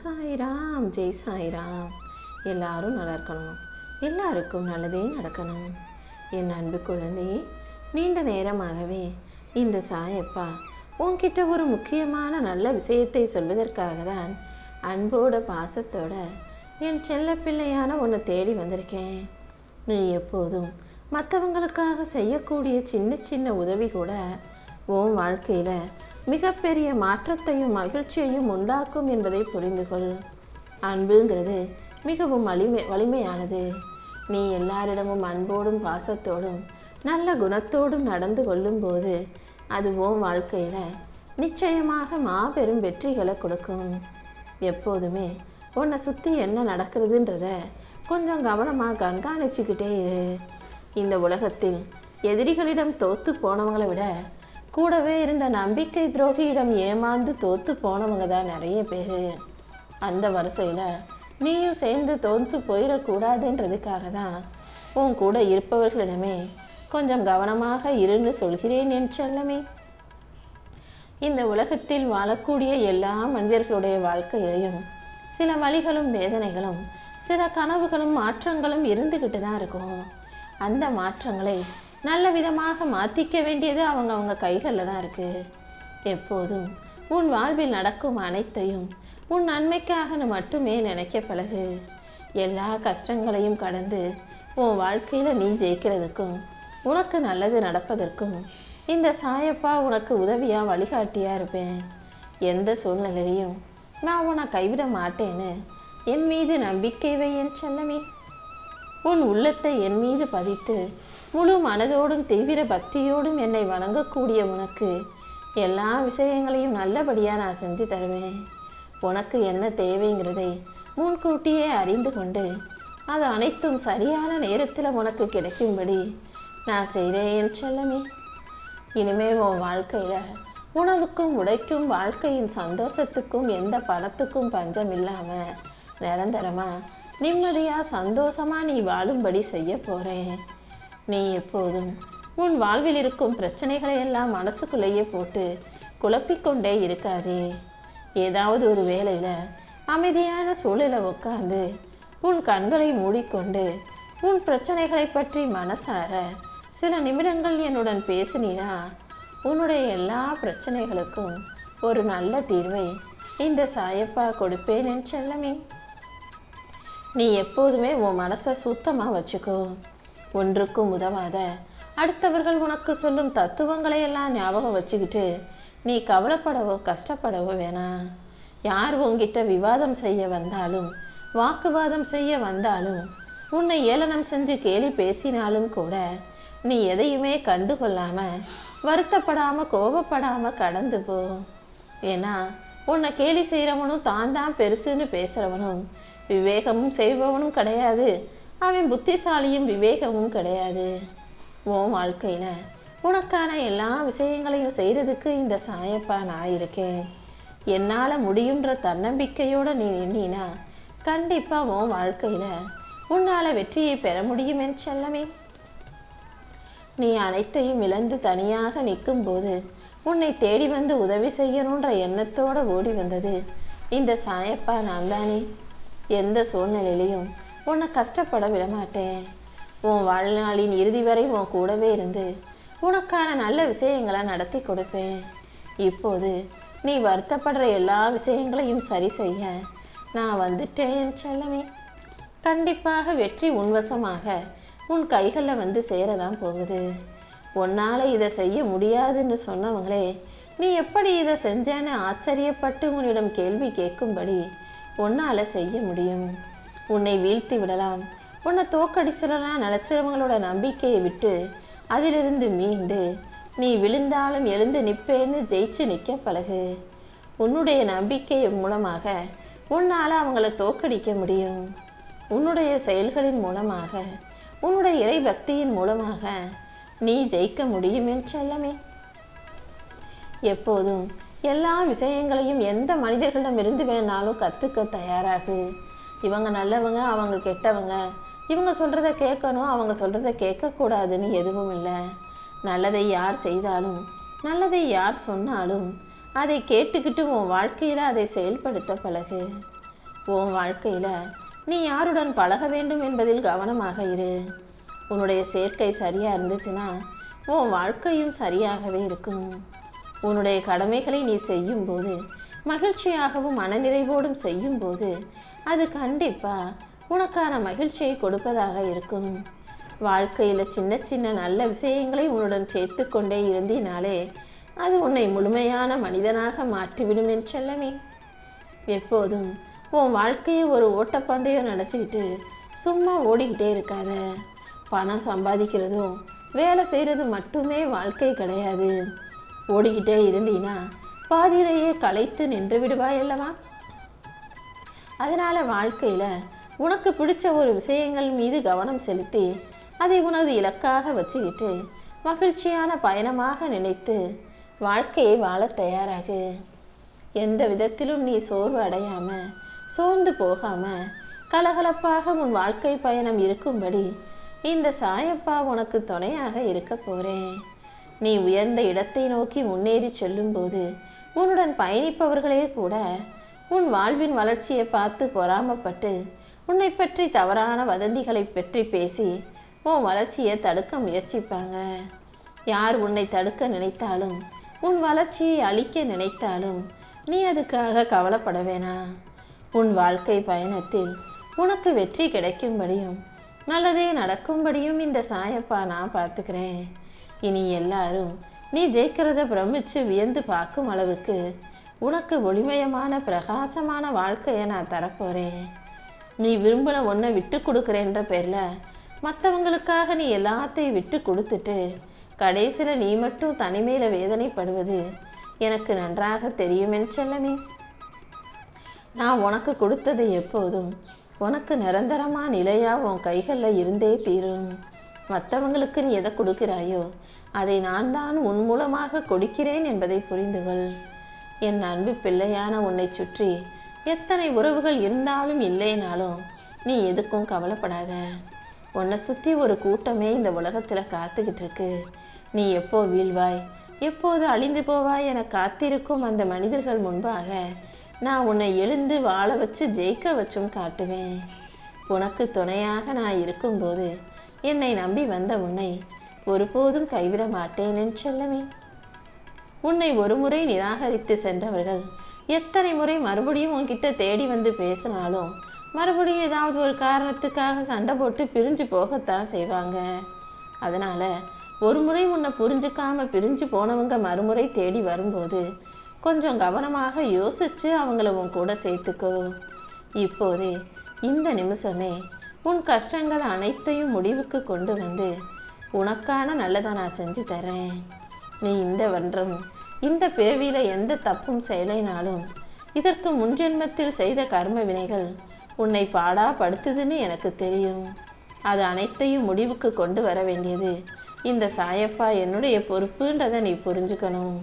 சாய்ராம், ஜெய் சாய்ராம். எல்லாரும் நல்லா இருக்கணும், எல்லாருக்கும் நல்லதே நடக்கணும். என் அன்பு குழந்தையே, நீண்ட நேரமாகவே இந்த சாயப்பா உன்கிட்ட ஒரு முக்கியமான நல்ல விஷயத்தை சொல்வதற்காக தான் அன்போட பாசத்தோட என் செல்ல பிள்ளையான உன்னை தேடி வந்திருக்கேன். நீ எப்போதும் மற்றவங்களுக்காக செய்யக்கூடிய சின்ன சின்ன உதவி கூட உன் வாழ்க்கையில் மிகப்பெரிய மாற்றத்தையும் மகிழ்ச்சியையும் உண்டாக்கும் என்பதை புரிந்து கொள். அன்புங்கிறது மிகவும் வலிமையானது. நீ எல்லாரிடமும் அன்போடும் பாசத்தோடும் நல்ல குணத்தோடும் நடந்து கொள்ளும்போது அது உன் வாழ்க்கையில் நிச்சயமாக மாபெரும் வெற்றிகளை கொடுக்கும். எப்போதுமே உன்னை சுற்றி என்ன நடக்கிறதுன்றத கொஞ்சம் கவனமாக கண்காணிச்சுக்கிட்டே இரு. இந்த உலகத்தில் எதிரிகளிடம் தோத்து போனவங்களை விட கூடவே இருந்த நம்பிக்கை துரோகியிடம் ஏமாந்து தோத்து போனவங்க தான் நிறைய பேர். அந்த வரிசையில் நீயும் சேர்ந்து தோத்து போயிடக்கூடாதுன்றதுக்காக தான் உன் கூட இருப்பவர்களிடமே கொஞ்சம் கவனமாக இருன்னு சொல்கிறேன் என் செல்லமே. இந்த உலகத்தில் வாழக்கூடிய எல்லா மனிதர்களுடைய வாழ்க்கையிலையும் சில வலிகளும் வேதனைகளும் சில கனவுகளும் மாற்றங்களும் இருந்துக்கிட்டு தான் இருக்கும். அந்த மாற்றங்களை நல்ல விதமாக மாற்றிக்க வேண்டியது அவங்க கைகளில் தான் இருக்குது. எப்போதும் உன் வாழ்வில் நடக்கும் அனைத்தையும் உன் நன்மைக்காக மட்டுமே நினைக்க பழகு. எல்லா கஷ்டங்களையும் கடந்து உன் வாழ்க்கையில் நீ ஜெயிக்கிறதுக்கும் உனக்கு நல்லது நடப்பதற்கும் இந்த சாயப்பா உனக்கு உதவியாக வழிகாட்டியாக இருப்பேன். எந்த சூழ்நிலையிலையும் நான் உன்னை கைவிட மாட்டேன்னு என் மீது நம்பிக்கை வை என் செல்லமே. உன் உள்ளத்தை என் மீது பதித்து முழு மனதோடும் தீவிர பக்தியோடும் என்னை வணங்கக்கூடிய உனக்கு எல்லா விஷயங்களையும் நல்லபடியாக நான் செஞ்சு தருவேன். உனக்கு என்ன தேவைங்கிறதை முன்கூட்டியே அறிந்து கொண்டு அது அனைத்தும் சரியான நேரத்தில் உனக்கு கிடைக்கும்படி நான் செய்கிறேன் என் செல்லமே. இனிமே உன் வாழ்க்கையில் உணவுக்கும் உடைக்கும் வாழ்க்கையின் சந்தோஷத்துக்கும் எந்த பணத்துக்கும் பஞ்சம் இல்லாமல் நிரந்தரமாக நிம்மதியாக சந்தோஷமாக நீ வாழும்படி செய்ய போகிறேன். நீ எப்போதும் உன் வாழ்வில் இருக்கும் பிரச்சனைகளை எல்லாம் மனசுக்குள்ளேயே போட்டு குழப்பிக்கொண்டே இருக்காதே. ஏதாவது ஒரு வேளையில் அமைதியான சூழலை உட்கார்ந்து உன் கண்களை மூடிக்கொண்டு உன் பிரச்சனைகளை பற்றி மனசார சில நிமிடங்கள் என்னுடன் பேசினா உன்னுடைய எல்லா பிரச்சனைகளுக்கும் ஒரு நல்ல தீர்வை இந்த சாயப்பா கொடுப்பேன் என் செல்லமே. நீ எப்போதுமே உன் மனசை சுத்தமாக வச்சுக்கோ. ஒன்றுக்கும் உதவாத அடுத்தவர்கள் உனக்கு சொல்லும் தத்துவங்களை எல்லாம் ஞாபகம் வச்சுக்கிட்டு நீ கவலைப்படவோ கஷ்டப்படவோ வேணாம். யார் உன்கிட்ட விவாதம் செய்ய வந்தாலும் வாக்குவாதம் செய்ய வந்தாலும் உன்னை ஏளனம் செஞ்சு கேலி பேசினாலும் கூட நீ எதையுமே கண்டுகொள்ளாம வருத்தப்படாம கோபப்படாம கடந்து போ. ஏன்னா உன்னை கேலி செய்கிறவனும் தான் பெருசுன்னு பேசுறவனும் விவேகமும் செய்பவனும் கிடையாது, அவன் புத்திசாலியும் விவேகமும் கிடையாது. உன் வாழ்க்கையில் உனக்கான எல்லா விஷயங்களையும் செய்கிறதுக்கு இந்த சாயப்பா நான் இருக்கேன். என்னால் முடியுன்ற தன்னம்பிக்கையோடு நீ நின்னா கண்டிப்பாக உன் வாழ்க்கையில் உன்னால் வெற்றியை பெற முடியும் என் செல்லமே. நீ அனைத்தையும் இழந்து தனியாக நிற்கும்போது உன்னை தேடி வந்து உதவி செய்யணுன்ற எண்ணத்தோடு ஓடி வந்தது இந்த சாயப்பா நான் தானே. எந்த சூழ்நிலையிலையும் உன்னை கஷ்டப்பட விடமாட்டேன். உன் வாழ்நாளின் இறுதி வரை உன் கூடவே இருந்து உனக்கான நல்ல விஷயங்களை நடத்தி கொடுப்பேன். இப்போது நீ வருத்தப்படுற எல்லா விஷயங்களையும் சரி செய்ய நான் வந்துட்டேன் என் செல்லமே. கண்டிப்பாக வெற்றி உன்வசமாக உன் கைகளில் வந்து சேரதான் போகுது. உன்னால் இதை செய்ய முடியாதுன்னு சொன்னவங்களே நீ எப்படி இதை செஞ்சேன்னு ஆச்சரியப்பட்டு உன்னிடம் கேள்வி கேட்கும்படி உன்னால் செய்ய முடியும். உன்னை வீழ்த்தி விடலாம், உன்னை தோக்கடிச்சிடலாம் நினச்சிறவங்களோட நம்பிக்கையை விட்டு அதிலிருந்து மீண்டு நீ விழுந்தாலும் எழுந்து நிற்பேன்னு ஜெயிச்சு நிற்க பழகு. உன்னுடைய நம்பிக்கை மூலமாக உன்னால் அவங்கள தோக்கடிக்க முடியும். உன்னுடைய செயல்களின் மூலமாக உன்னுடைய இறை பக்தியின் மூலமாக நீ ஜெயிக்க முடியும் என் செல்லமே. எப்போதும் எல்லா விஷயங்களையும் எந்த மனிதர்களிடம் இருந்து வேணாலும் கற்றுக்க தயாராகு. இவங்க நல்லவங்க அவங்க கெட்டவங்க, இவங்க சொல்கிறத கேட்கணும் அவங்க சொல்கிறத கேட்கக்கூடாதுன்னு எதுவும் இல்லை. நல்லதை யார் செய்தாலும் நல்லதை யார் சொன்னாலும் அதை கேட்டுக்கிட்டு உன் வாழ்க்கையில் அதை செயல்படுத்த பழகு. உன் வாழ்க்கையில் நீ யாருடன் பழக வேண்டும் என்பதில் கவனமாக இரு. உன்னுடைய சேர்க்கை சரியாக இருந்துச்சுன்னா உன் வாழ்க்கையும் சரியாகவே இருக்கும். உன்னுடைய கடமைகளை நீ செய்யும்போது, மகிழ்ச்சியாகவும் மனநிறைவோடும் செய்யும்போது, அது கண்டிப்பாக உனக்கான மகிழ்ச்சியை கொடுப்பதாக இருக்கும். வாழ்க்கையில் சின்ன சின்ன நல்ல விஷயங்களை உன்னுடன் சேர்த்து கொண்டே இருந்தினாலே அது உன்னை முழுமையான மனிதனாக மாற்றிவிடும் என் செல்லமே. எப்போதும் உன் வாழ்க்கையை ஒரு ஓட்டப்பந்தயம் நினச்சிக்கிட்டு சும்மா ஓடிக்கிட்டே இருக்காத. பணம் சம்பாதிக்கிறதும் வேலை செய்கிறது மட்டுமே வாழ்க்கை கிடையாது. ஓடிக்கிட்டே இருந்தீன்னா பாதியிலேயே களைத்து நின்று விடுவாய் அல்லவா? அதனால் வாழ்க்கையில் உனக்கு பிடிச்ச ஒரு விஷயங்கள் மீது கவனம் செலுத்தி அதை உனது இலக்காக வச்சுக்கிட்டு மகிழ்ச்சியான பயணமாக நினைத்து வாழ்க்கையை வாழ தயாராகு. எந்த விதத்திலும் நீ சோர்வு அடையாமல், சோர்ந்து போகாமல், கலகலப்பாக உன் வாழ்க்கை பயணம் இருக்கும்படி இந்த சாயப்பா உனக்கு துணையாக இருக்க போகிறேன். நீ உயர்ந்த இடத்தை நோக்கி முன்னேறி செல்லும்போது உன்னுடன் பயணிப்பவர்களே கூட உன் வாழ்வின் வளர்ச்சியை பார்த்து பொறாமப்பட்டு உன்னை பற்றி தவறான வதந்திகளை பற்றி பேசி உன் வளர்ச்சியை தடுக்க முயற்சிப்பாங்க. யார் உன்னை தடுக்க நினைத்தாலும், உன் வளர்ச்சியை அழிக்க நினைத்தாலும் நீ அதுக்காக கவலைப்பட வேணாம். உன் வாழ்க்கை பயணத்தில் உனக்கு வெற்றி கிடைக்கும்படியும் நல்லதே நடக்கும்படியும் இந்த சாயப்பா நான் பார்த்துக்கிறேன். இனி எல்லாரும் நீ ஜெயிக்கிறத பிரமிச்சு வியந்து பார்க்கும் அளவுக்கு உனக்கு ஒளிமயமான பிரகாசமான வாழ்க்கையை நான் தரப்போகிறேன். நீ விரும்பின ஒன்றை விட்டு கொடுக்குறேன்ற பேரில் மற்றவங்களுக்காக நீ எல்லாத்தையும் விட்டு கொடுத்துட்டு கடைசியில் நீ மட்டும் தனிமையில் வேதனைப்படுவது எனக்கு நன்றாக தெரியுமென் செல்லமே. நான் உனக்கு கொடுத்தது எப்போதும் உனக்கு நிரந்தரமாக நிலையாக உன் கைகளில் இருந்தே தீரும். மற்றவங்களுக்கு நீ எதை கொடுக்கிறாயோ அதை நான் தான் உன் மூலமாக கொடுக்கிறேன் என்பதை புரிந்துகொள். என் அன்பு பிள்ளையான உன்னை சுற்றி எத்தனை உறவுகள் இருந்தாலும் இல்லைனாலும் நீ எதுக்கும் கவலைப்படாத. உன்னை சுற்றி ஒரு கூட்டமே இந்த உலகத்தில் காத்துக்கிட்டு இருக்கு. நீ எப்போ வீழ்வாய், எப்போது அழிந்து போவாய் என காத்திருக்கும் அந்த மனிதர்கள் முன்பாக நான் உன்னை எழுந்து வாழ வச்சு ஜெயிக்க வச்சும் காட்டுவேன். உனக்கு துணையாக நான் இருக்கும்போது என்னை நம்பி வந்த உன்னை ஒருபோதும் கைவிட மாட்டேன் என் செல்லமே. உன்னை ஒரு முறை நிராகரித்து சென்றவர்கள் எத்தனை முறை மறுபடியும் உன்கிட்ட தேடி வந்து பேசினாலும் மறுபடியும் ஏதாவது ஒரு காரணத்துக்காக சண்டை போட்டு பிரிஞ்சு போகத்தான் செய்வாங்க. அதனால் ஒரு முறை உன்னை புரிஞ்சுக்காம பிரிஞ்சு போனவங்க மறுமுறை தேடி வரும்போது கொஞ்சம் கவனமாக யோசிச்சு அவங்கள உன் கூட சேர்த்துக்கோ. இப்போதே இந்த நிமிஷமே உன் கஷ்டங்கள் அனைத்தையும் முடிவுக்கு கொண்டு வந்து உனக்கான நல்லதை நான் செஞ்சு தரேன். நீ இந்த பிறவியில் எந்த தப்பும் செய்யலைனாலும் இதற்கு முன்ஜென்மத்தில் செய்த கர்ம வினைகள் உன்னை பாடாப்படுத்துதுன்னு எனக்கு தெரியும். அது அனைத்தையும் முடிவுக்கு கொண்டு வர வேண்டியது இந்த சாயப்பா என்னுடைய பொறுப்புன்றதை நீ புரிஞ்சுக்கணும்.